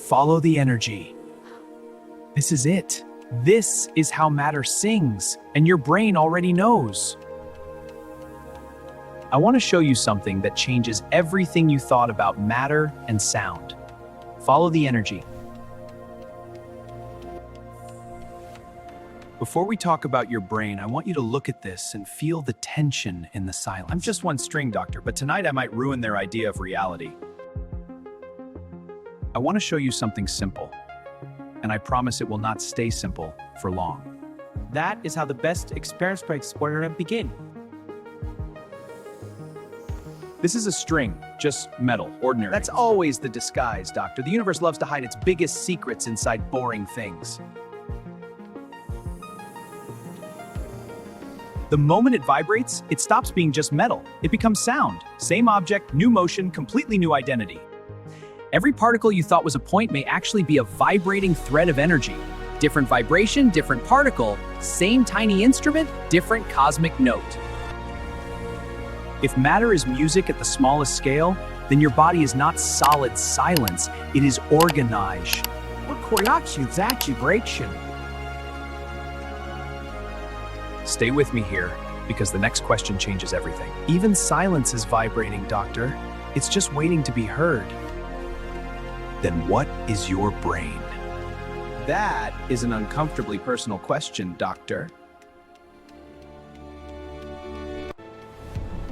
Follow the energy. This is it. This is how matter sings, and your brain already knows. I want to show you something that changes everything you thought about matter and sound. Follow the energy. Before we talk about your brain, I want you to look at this and feel the tension in the silence. I'm just one string doctor, but tonight I might ruin their idea of reality. I want to show you something simple, and I promise it will not stay simple for long. That is how the best experiments begin. This is a string, just metal, ordinary. That's always the disguise, Doctor. The universe loves to hide its biggest secrets inside boring things. The moment it vibrates, it stops being just metal. It becomes sound. Same object, new motion, completely new identity. Every particle you thought was a point may actually be a vibrating thread of energy. Different vibration, different particle, same tiny instrument, different cosmic note. If matter is music at the smallest scale, then your body is not solid silence, it is organized. Stay with me here, because the next question changes everything. Even silence is vibrating, Doctor. It's just waiting to be heard. Then what is your brain? That is an uncomfortably personal question, Doctor.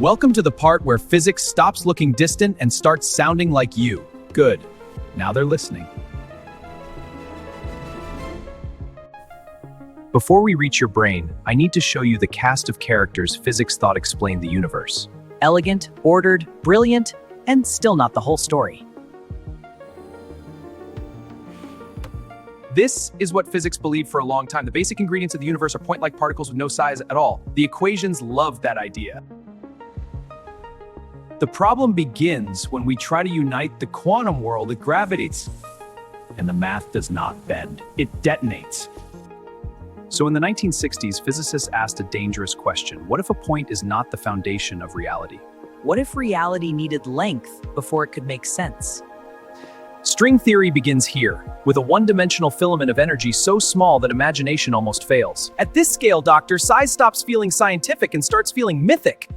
Welcome to the part where physics stops looking distant and starts sounding like you. Good. Now they're listening. Before we reach your brain, I need to show you the cast of characters physics thought explained the universe. Elegant, ordered, brilliant, and still not the whole story. This is what physics believed for a long time. The basic ingredients of the universe are point-like particles with no size at all. The equations loved that idea. The problem begins when we try to unite the quantum world with gravity. And the math does not bend. It detonates. So in the 1960s, physicists asked a dangerous question. What if a point is not the foundation of reality? What if reality needed length before it could make sense? String theory begins here, with a one-dimensional filament of energy so small that imagination almost fails. At this scale, Doctor, size stops feeling scientific and starts feeling mythic.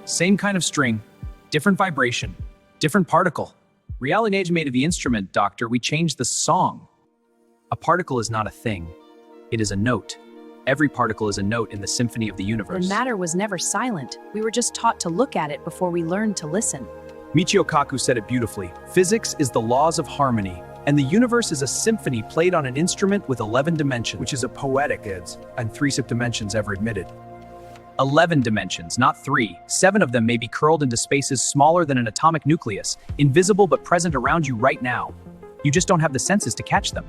Same kind of string, different vibration, different particle. Reality is made of the instrument, Doctor. We changed the song. A particle is not a thing. It is a note. Every particle is a note in the symphony of the universe. And matter was never silent. We were just taught to look at it before we learned to listen. Michio Kaku said it beautifully. Physics is the laws of harmony, and the universe is a symphony played on an instrument with 11 dimensions, which is a poetic and 3 dimensions ever admitted. 11 dimensions, not 3. 7 of them may be curled into spaces smaller than an atomic nucleus, invisible but present around you right now. You just don't have the senses to catch them.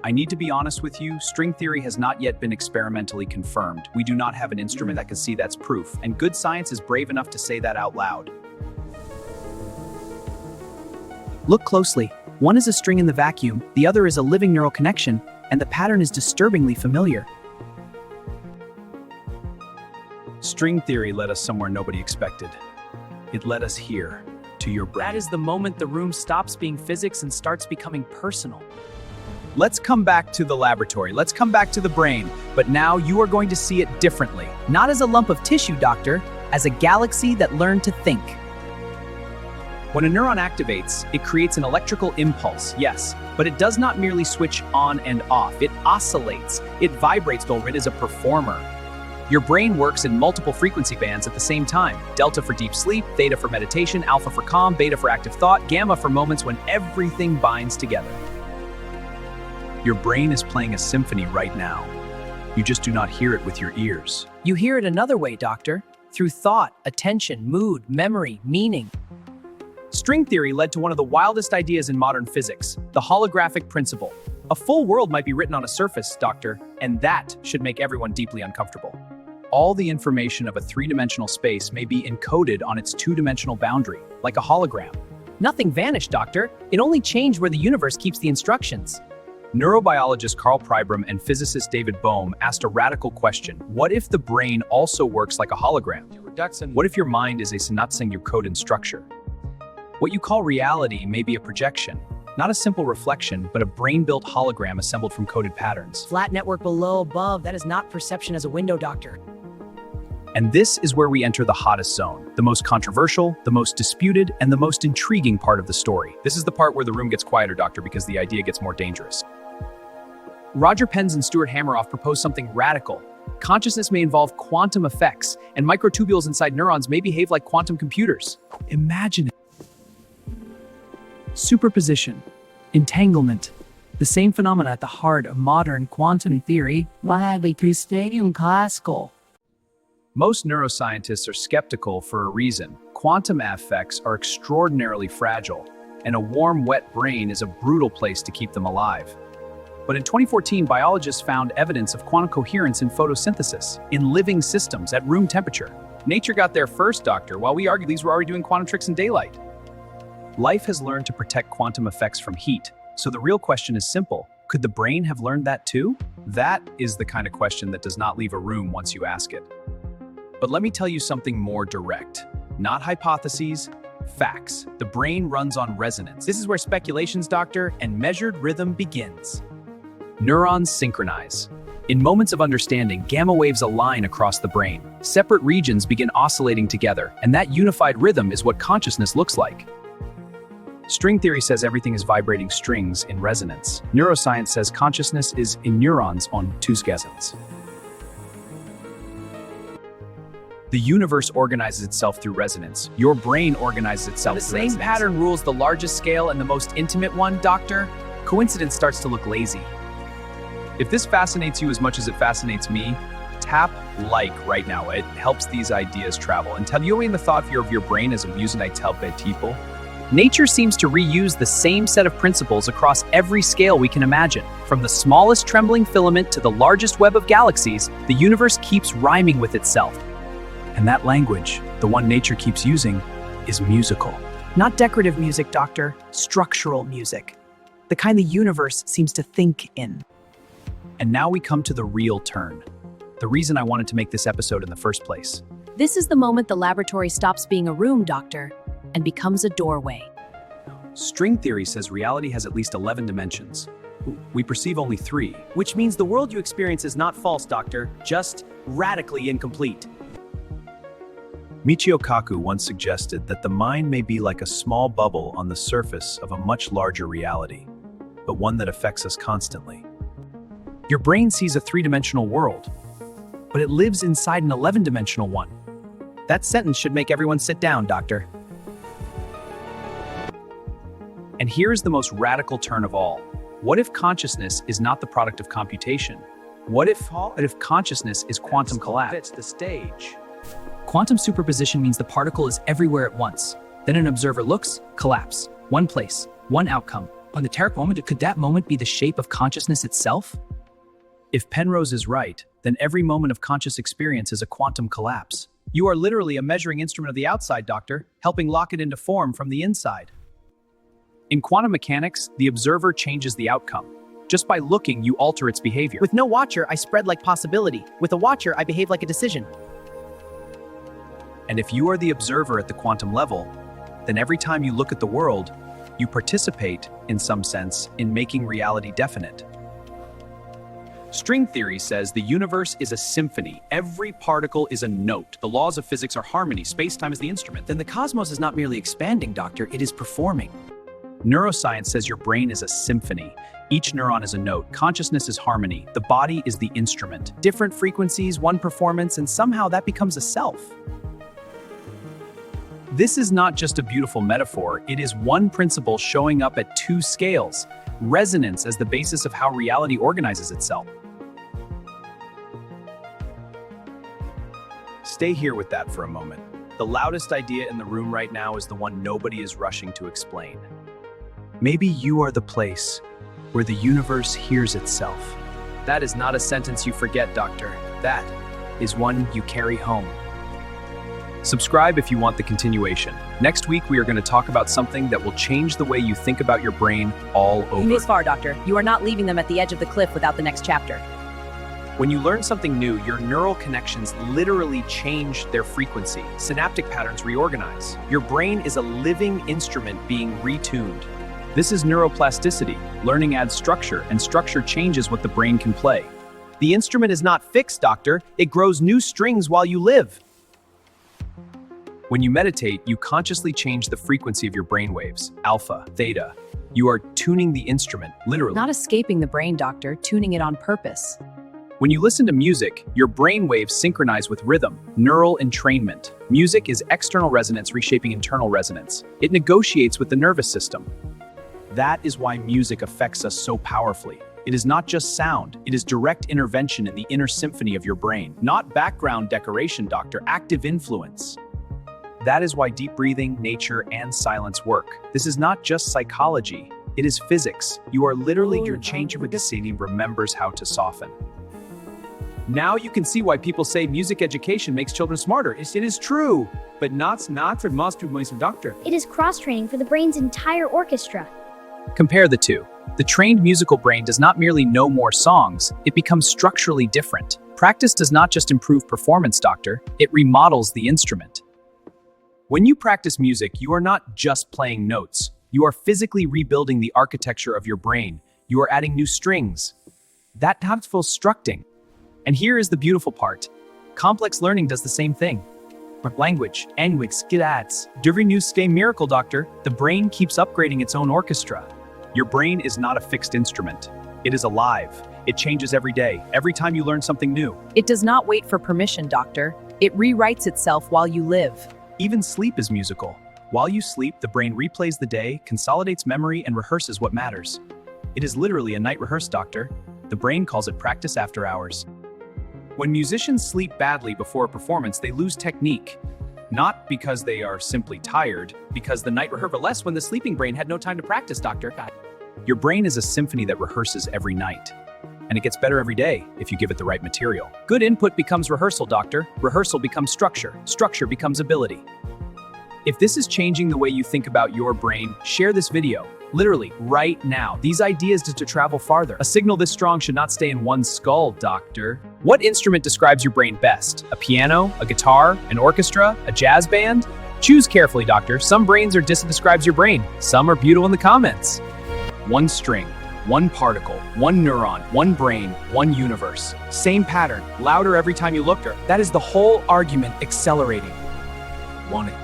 I need to be honest with you, string theory has not yet been experimentally confirmed. We do not have an instrument that can see that's proof, and good science is brave enough to say that out loud. Look closely. One is a string in the vacuum, the other is a living neural connection, and the pattern is disturbingly familiar. String theory led us somewhere nobody expected. It led us here, to your brain. That is the moment the room stops being physics and starts becoming personal. Let's come back to the laboratory. Let's come back to the brain. But now you are going to see it differently. Not as a lump of tissue, Doctor, as a galaxy that learned to think. When a neuron activates, it creates an electrical impulse, yes, but it does not merely switch on and off. It oscillates. It vibrates. It is a performer. Your brain works in multiple frequency bands at the same time. Delta for deep sleep, theta for meditation, alpha for calm, beta for active thought, gamma for moments when everything binds together. Your brain is playing a symphony right now. You just do not hear it with your ears. You hear it another way, Doctor, through thought, attention, mood, memory, meaning. String theory led to one of the wildest ideas in modern physics, the holographic principle. A full world might be written on a surface, Doctor, and that should make everyone deeply uncomfortable. All the information of a three-dimensional space may be encoded on its two-dimensional boundary, like a hologram. Nothing vanished, Doctor. It only changed where the universe keeps the instructions. Neurobiologist Carl Pribram and physicist David Bohm asked a radical question. What if the brain also works like a hologram? What if your mind is a synapse you code in structure? What you call reality may be a projection, not a simple reflection, but a brain-built hologram assembled from coded patterns. Flat network below, above, that is not perception as a window, doctor. And this is where we enter the hottest zone, the most controversial, the most disputed, and the most intriguing part of the story. This is the part where the room gets quieter, doctor, because the idea gets more dangerous. Roger Penrose and Stuart Hameroff proposed something radical. Consciousness may involve quantum effects, and microtubules inside neurons may behave like quantum computers. Imagine it. Superposition, entanglement, the same phenomena at the heart of modern quantum theory. Widely Christian classical. Most neuroscientists are skeptical for a reason. Quantum effects are extraordinarily fragile, and a warm, wet brain is a brutal place to keep them alive. But in 2014, biologists found evidence of quantum coherence in photosynthesis, in living systems at room temperature. Nature got there first, doctor, while we argue these were already doing quantum tricks in daylight. Life has learned to protect quantum effects from heat, so the real question is simple. Could the brain have learned that too? That is the kind of question that does not leave a room once you ask it. But let me tell you something more direct. Not hypotheses, facts. The brain runs on resonance. This is where speculations, doctor, and measured rhythm begins. Neurons synchronize. In moments of understanding, gamma waves align across the brain. Separate regions begin oscillating together, and that unified rhythm is what consciousness looks like. String theory says everything is vibrating strings in resonance. Neuroscience says consciousness is in neurons on two scasms. The universe organizes itself through resonance. Your brain organizes itself through resonance. The same pattern rules the largest scale and the most intimate one, doctor. Coincidence starts to look lazy. If this fascinates you as much as it fascinates me, tap like right now. It helps these ideas travel. And tell you in the thought of your brain as a music I tell people. Nature seems to reuse the same set of principles across every scale we can imagine. From the smallest trembling filament to the largest web of galaxies, the universe keeps rhyming with itself. And that language, the one nature keeps using, is musical. Not decorative music, doctor, structural music. The kind the universe seems to think in. And now we come to the real turn. The reason I wanted to make this episode in the first place. This is the moment the laboratory stops being a room, doctor, and becomes a doorway. String theory says reality has at least 11 dimensions. We perceive only 3. Which means the world you experience is not false, doctor, just radically incomplete. Michio Kaku once suggested that the mind may be like a small bubble on the surface of a much larger reality, but one that affects us constantly. Your brain sees a 3-dimensional world, but it lives inside an 11-dimensional one. That sentence should make everyone sit down, doctor. And here's the most radical turn of all. What if consciousness is not the product of computation? What if consciousness is quantum collapse? Fits the stage. Quantum superposition means the particle is everywhere at once. Then an observer looks, collapse. One place, one outcome. On the Tarek moment, could that moment be the shape of consciousness itself? If Penrose is right, then every moment of conscious experience is a quantum collapse. You are literally a measuring instrument of the outside, doctor, helping lock it into form from the inside. In quantum mechanics, the observer changes the outcome. Just by looking, you alter its behavior. With no watcher, I spread like possibility. With a watcher, I behave like a decision. And if you are the observer at the quantum level, then every time you look at the world, you participate, in some sense, in making reality definite. String theory says the universe is a symphony. Every particle is a note. The laws of physics are harmony. Space-time is the instrument. Then the cosmos is not merely expanding, doctor, it is performing. Neuroscience says your brain is a symphony. Each neuron is a note. Consciousness is harmony. The body is the instrument. Different frequencies, one performance, and somehow that becomes a self. This is not just a beautiful metaphor. It is one principle showing up at 2 scales. Resonance as the basis of how reality organizes itself. Stay here with that for a moment. The loudest idea in the room right now is the one nobody is rushing to explain. Maybe you are the place where the universe hears itself. That is not a sentence you forget, doctor. That is one you carry home. Subscribe if you want the continuation. Next week, we are going to talk about something that will change the way you think about your brain all over. This far, doctor. You are not leaving them at the edge of the cliff without the next chapter. When you learn something new, your neural connections literally change their frequency. Synaptic patterns reorganize. Your brain is a living instrument being retuned. This is neuroplasticity. Learning adds structure, and structure changes what the brain can play. The instrument is not fixed, doctor. It grows new strings while you live. When you meditate, you consciously change the frequency of your brain waves, alpha, theta. You are tuning the instrument, literally. Not escaping the brain, doctor, tuning it on purpose. When you listen to music, your brain waves synchronize with rhythm, neural entrainment. Music is external resonance reshaping internal resonance. It negotiates with the nervous system. That is why music affects us so powerfully. It is not just sound, it is direct intervention in the inner symphony of your brain. Not background decoration, doctor, active influence. That is why deep breathing, nature, and silence work. This is not just psychology, it is physics. You are literally your change Maldacena remembers how to soften. Now you can see why people say music education makes children smarter. It is true, but not for most doctor. It is cross-training for the brain's entire orchestra. Compare the two. The trained musical brain does not merely know more songs, it becomes structurally different. Practice does not just improve performance, doctor, it remodels the instrument. When you practice music, you are not just playing notes. You are physically rebuilding the architecture of your brain. You are adding new strings. That feels structing. And here is the beautiful part. Complex learning does the same thing. Language, skidats, during new stay miracle, doctor, the brain keeps upgrading its own orchestra. Your brain is not a fixed instrument. It is alive. It changes every day, every time you learn something new. It does not wait for permission, doctor. It rewrites itself while you live. Even sleep is musical. While you sleep, the brain replays the day, consolidates memory, and rehearses what matters. It is literally a night rehearse, doctor. The brain calls it practice after hours. When musicians sleep badly before a performance, they lose technique. Not because they are simply tired, because the night rehearsed less when the sleeping brain had no time to practice, doctor. Your brain is a symphony that rehearses every night. And it gets better every day if you give it the right material. Good input becomes rehearsal, doctor. Rehearsal becomes structure. Structure becomes ability. If this is changing the way you think about your brain, share this video. Literally, right now. These ideas to travel farther. A signal this strong should not stay in one skull, doctor. What instrument describes your brain best? A piano, a guitar, an orchestra, a jazz band? Choose carefully, doctor. Some brains are describes your brain. Some are beautiful in the comments. One string, one particle, one neuron, one brain, one universe. Same pattern, louder every time you look. That is the whole argument accelerating. Want it?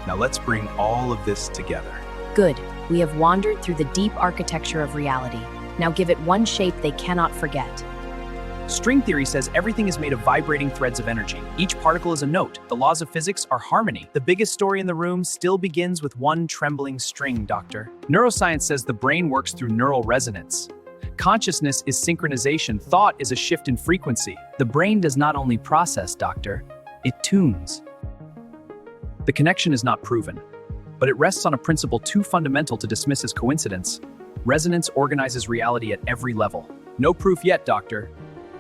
Now let's bring all of this together. Good. We have wandered through the deep architecture of reality. Now give it one shape they cannot forget. String theory says everything is made of vibrating threads of energy. Each particle is a note. The laws of physics are harmony. The biggest story in the room still begins with one trembling string, doctor. Neuroscience says the brain works through neural resonance. Consciousness is synchronization. Thought is a shift in frequency. The brain does not only process, doctor, it tunes. The connection is not proven, but it rests on a principle too fundamental to dismiss as coincidence. Resonance organizes reality at every level. No proof yet, doctor.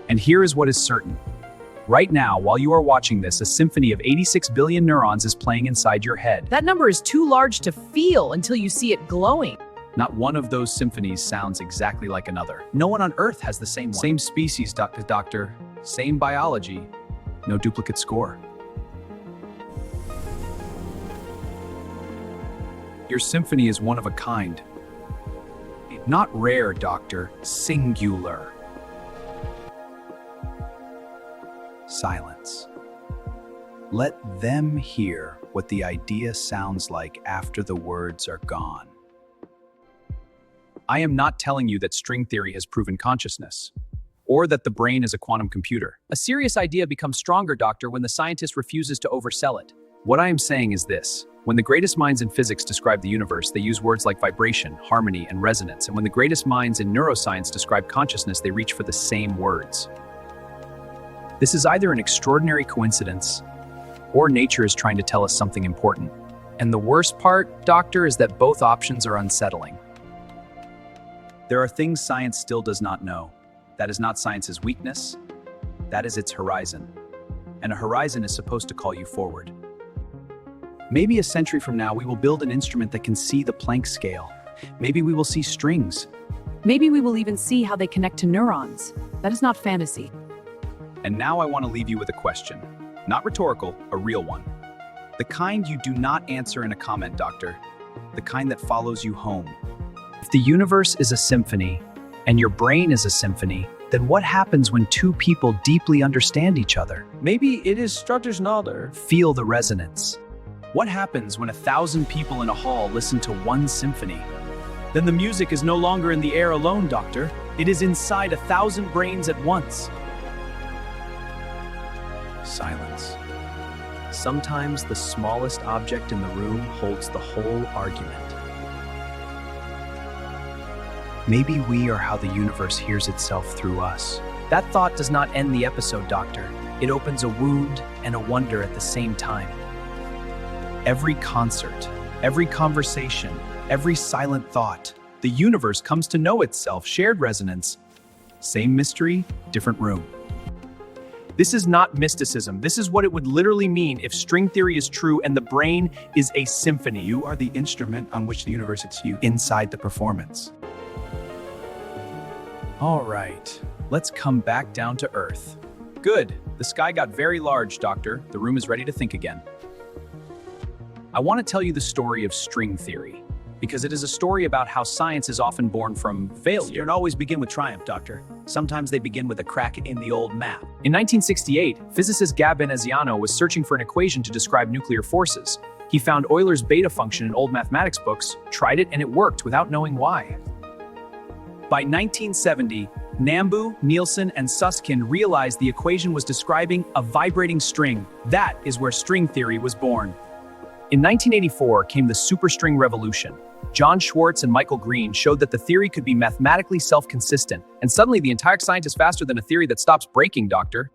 And here is what is certain. Right now, while you are watching this, a symphony of 86 billion neurons is playing inside your head. That number is too large to feel until you see it glowing. Not one of those symphonies sounds exactly like another. No one on Earth has the same one. Same species, doctor. Same biology. No duplicate score. Your symphony is one of a kind. Not rare, doctor, singular. Silence. Let them hear what the idea sounds like after the words are gone. I am not telling you that string theory has proven consciousness, or that the brain is a quantum computer. A serious idea becomes stronger, doctor, when the scientist refuses to oversell it. What I am saying is this. When the greatest minds in physics describe the universe, they use words like vibration, harmony, and resonance. And when the greatest minds in neuroscience describe consciousness, they reach for the same words. This is either an extraordinary coincidence, or nature is trying to tell us something important. And the worst part, doctor, is that both options are unsettling. There are things science still does not know. That is not science's weakness. That is its horizon. And a horizon is supposed to call you forward. Maybe a century from now, we will build an instrument that can see the Planck scale. Maybe we will see strings. Maybe we will even see how they connect to neurons. That is not fantasy. And now I want to leave you with a question. Not rhetorical, a real one. The kind you do not answer in a comment, doctor. The kind that follows you home. If the universe is a symphony, and your brain is a symphony, then what happens when two people deeply understand each other? Maybe it is Strutter's Feel the resonance. What happens when 1,000 people in a hall listen to one symphony? Then the music is no longer in the air alone, Doctor. It is inside 1,000 brains at once. Silence. Sometimes the smallest object in the room holds the whole argument. Maybe we are how the universe hears itself through us. That thought does not end the episode, Doctor. It opens a wound and a wonder at the same time. Every concert, every conversation, every silent thought, the universe comes to know itself, shared resonance. Same mystery, different room. This is not mysticism. This is what it would literally mean if string theory is true and the brain is a symphony. You are the instrument on which the universe is you inside the performance. All right, let's come back down to Earth. Good, the sky got very large, Doctor. The room is ready to think again. I want to tell you the story of string theory, because it is a story about how science is often born from failure. You don't always begin with triumph, Doctor. Sometimes they begin with a crack in the old map. In 1968, physicist Veneziano was searching for an equation to describe nuclear forces. He found Euler's beta function in old mathematics books, tried it, and it worked without knowing why. By 1970, Nambu, Nielsen, and Susskind realized the equation was describing a vibrating string. That is where string theory was born. In 1984 came the superstring revolution. John Schwartz and Michael Green showed that the theory could be mathematically self-consistent, and suddenly the entire science is faster than a theory that stops breaking, Doctor.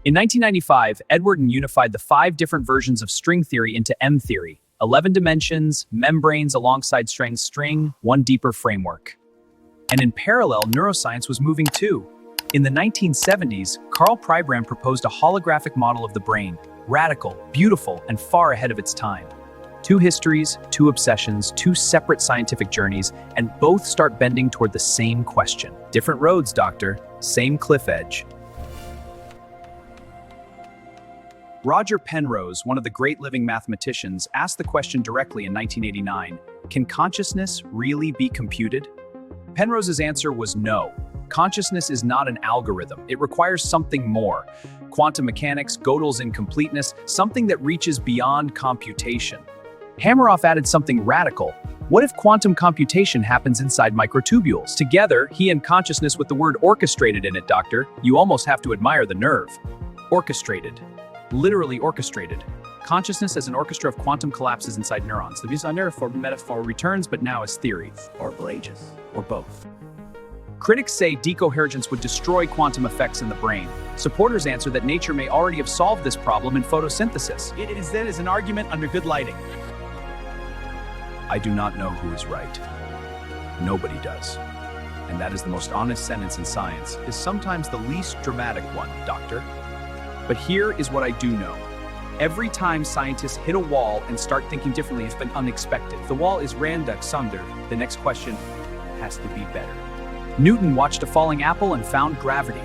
In 1995, Edward unified the 5 different versions of string theory into M theory: 11 dimensions, membranes alongside strings, string, one deeper framework. And in parallel, neuroscience was moving too. In the 1970s, Carl Pribram proposed a holographic model of the brain, radical, beautiful, and far ahead of its time. 2 histories, 2 obsessions, 2 separate scientific journeys, and both start bending toward the same question. Different roads, Doctor, same cliff edge. Roger Penrose, one of the great living mathematicians, asked the question directly in 1989, can consciousness really be computed? Penrose's answer was no. Consciousness is not an algorithm. It requires something more. Quantum mechanics, Gödel's incompleteness, something that reaches beyond computation. Hameroff added something radical. What if quantum computation happens inside microtubules? Together, he and consciousness with the word orchestrated in it, Doctor. You almost have to admire the nerve. Orchestrated. Literally orchestrated. Consciousness as an orchestra of quantum collapses inside neurons. The Maldacena for metaphor returns, but now as theory. Or Pelagius. Or both. Critics say decoherence would destroy quantum effects in the brain. Supporters answer that nature may already have solved this problem in photosynthesis. It is then as an argument under good lighting. I do not know who is right. Nobody does. And that is the most honest sentence in science, is sometimes the least dramatic one, Doctor. But here is what I do know. Every time scientists hit a wall and start thinking differently, it's been unexpected. If the wall is random, the next question has to be better. Newton watched a falling apple and found gravity.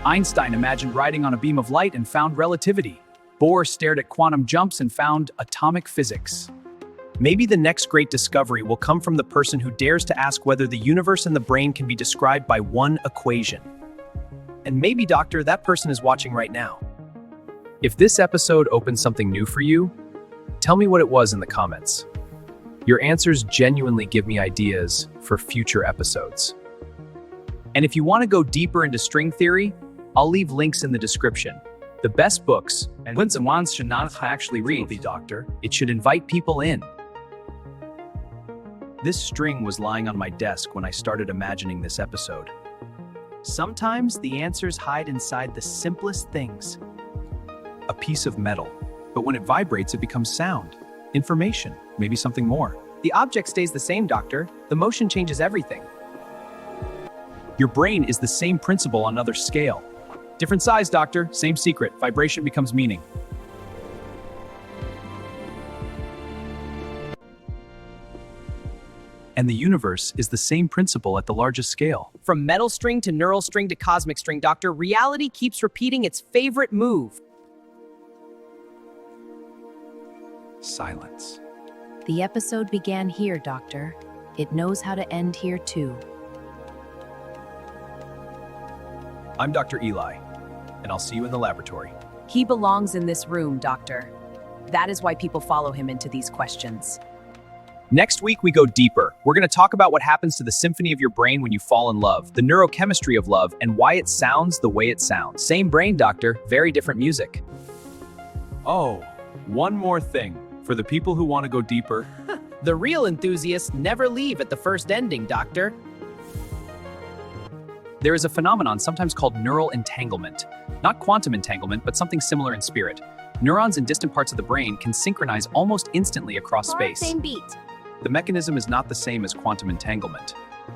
Einstein imagined riding on a beam of light and found relativity. Bohr stared at quantum jumps and found atomic physics. Maybe the next great discovery will come from the person who dares to ask whether the universe and the brain can be described by one equation. And maybe, Doctor, that person is watching right now. If this episode opened something new for you, tell me what it was in the comments. Your answers genuinely give me ideas for future episodes. And if you want to go deeper into string theory, I'll leave links in the description. The best books, and when someone should not actually read, Doctor, it should invite people in. This string was lying on my desk when I started imagining this episode. Sometimes the answers hide inside the simplest things. A piece of metal, but when it vibrates, it becomes sound, information, maybe something more. The object stays the same, Doctor. The motion changes everything. Your brain is the same principle on another scale. Different size, Doctor, same secret. Vibration becomes meaning. And the universe is the same principle at the largest scale. From metal string to neural string to cosmic string, Doctor, reality keeps repeating its favorite move. Silence. The episode began here, Doctor. It knows how to end here too. I'm Dr. Eli, and I'll see you in the laboratory. He belongs in this room, Doctor. That is why people follow him into these questions. Next week, we go deeper. We're going to talk about what happens to the symphony of your brain when you fall in love, the neurochemistry of love, and why it sounds the way it sounds. Same brain, Doctor, very different music. Oh, one more thing. For the people who want to go deeper, The real enthusiasts never leave at the first ending, Doctor. There is a phenomenon sometimes called neural entanglement. Not quantum entanglement, but something similar in spirit. Neurons in distant parts of the brain can synchronize almost instantly across space. Same beat. the mechanism is not the same as quantum entanglement,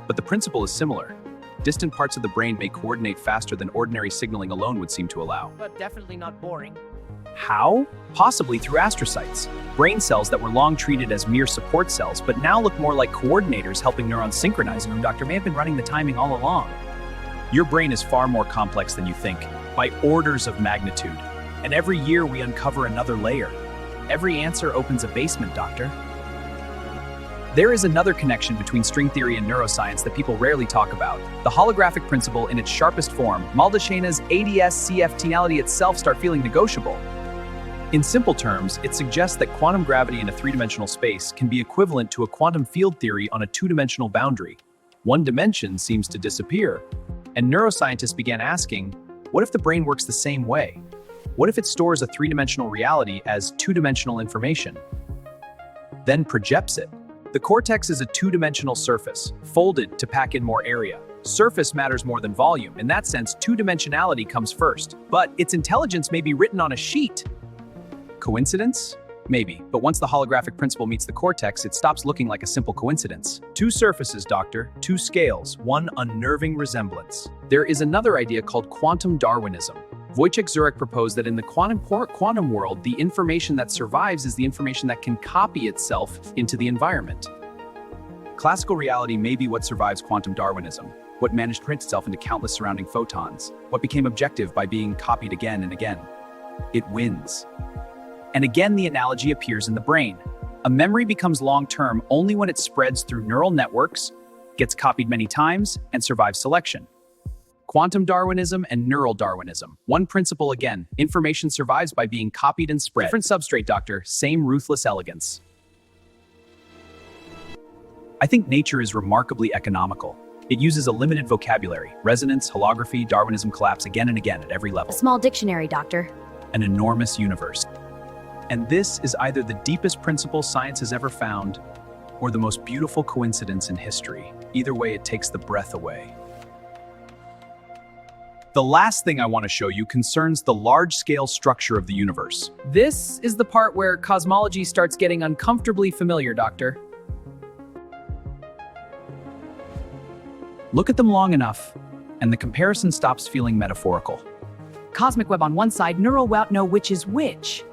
but the principle is similar. Distant parts of the brain may coordinate faster than ordinary signaling alone would seem to allow. But definitely not boring. How? Possibly through astrocytes, brain cells that were long treated as mere support cells, but now look more like coordinators helping neurons synchronize. Doctor may have been running the timing all along. Your brain is far more complex than you think, by orders of magnitude. And every year we uncover another layer. Every answer opens a basement, Doctor. There is another connection between string theory and neuroscience that people rarely talk about. The holographic principle in its sharpest form. Maldacena's ADS-CFTality itself start feeling negotiable. In simple terms, it suggests that quantum gravity in a three-dimensional space can be equivalent to a quantum field theory on a two-dimensional boundary. One dimension seems to disappear. And neuroscientists began asking, what if the brain works the same way? What if it stores a three-dimensional reality as two-dimensional information, then projects it? The cortex is a two-dimensional surface, folded to pack in more area. Surface matters more than volume. In that sense, two-dimensionality comes first. But its intelligence may be written on a sheet. Coincidence? Maybe, but once the holographic principle meets the cortex, it stops looking like a simple coincidence. Two surfaces, Doctor, two scales, one unnerving resemblance. There is another idea called quantum Darwinism. Wojciech Zurek proposed that in the quantum world, the information that survives is the information that can copy itself into the environment. Classical reality may be what survives quantum Darwinism, what managed to print itself into countless surrounding photons, what became objective by being copied again and again. It wins. And again, the analogy appears in the brain. A memory becomes long-term only when it spreads through neural networks, gets copied many times, and survives selection. Quantum Darwinism and neural Darwinism. One principle again, information survives by being copied and spread. Different substrate, Doctor, same ruthless elegance. I think nature is remarkably economical. It uses a limited vocabulary. Resonance, holography, Darwinism collapse again and again at every level. A small dictionary, Doctor. An enormous universe. And this is either the deepest principle science has ever found, or the most beautiful coincidence in history. Either way, it takes the breath away. The last thing I want to show you concerns the large-scale structure of the universe. This is the part where cosmology starts getting uncomfortably familiar, Doctor. Look at them long enough, and the comparison stops feeling metaphorical. Cosmic web on one side, neural web know which is which.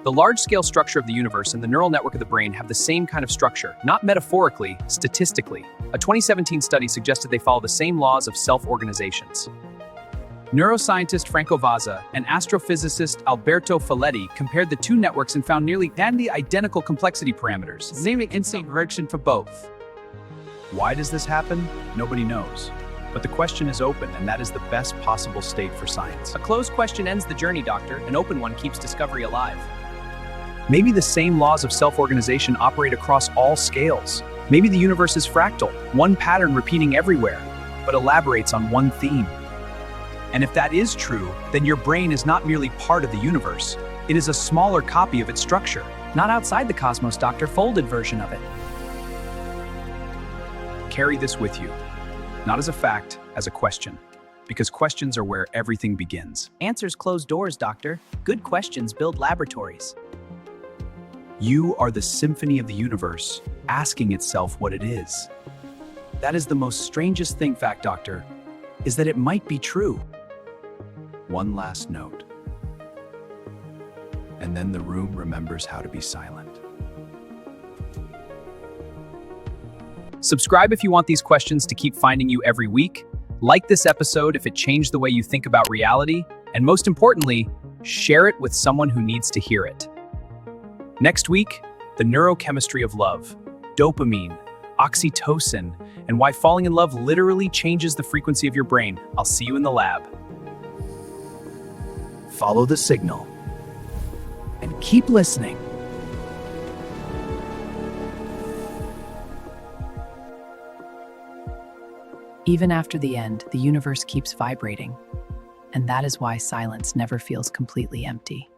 The large-scale structure of the universe and the neural network of the brain have the same kind of structure, not metaphorically, statistically. A 2017 study suggested they follow the same laws of self-organizations. Neuroscientist Franco Vazza and astrophysicist Alberto Faletti compared the two networks and found nearly identical complexity parameters, naming instant direction for both. Why does this happen? Nobody knows. But the question is open, and that is the best possible state for science. A closed question ends the journey, Doctor. An open one keeps discovery alive. Maybe the same laws of self-organization operate across all scales. Maybe the universe is fractal, one pattern repeating everywhere, but elaborates on one theme. And if that is true, then your brain is not merely part of the universe. It is a smaller copy of its structure. Not outside the cosmos, Doctor, folded version of it. Carry this with you, not as a fact, as a question, because questions are where everything begins. Answers close doors, Doctor. Good questions build laboratories. You are the symphony of the universe, asking itself what it is. That is the most strangest thing, fact, Doctor, is that it might be true. One last note. And then the room remembers how to be silent. Subscribe if you want these questions to keep finding you every week. Like this episode if it changed the way you think about reality. And most importantly, share it with someone who needs to hear it. Next week, the neurochemistry of love, dopamine, oxytocin, and why falling in love literally changes the frequency of your brain. I'll see you in the lab. Follow the signal and keep listening. Even after the end, the universe keeps vibrating. And that is why silence never feels completely empty.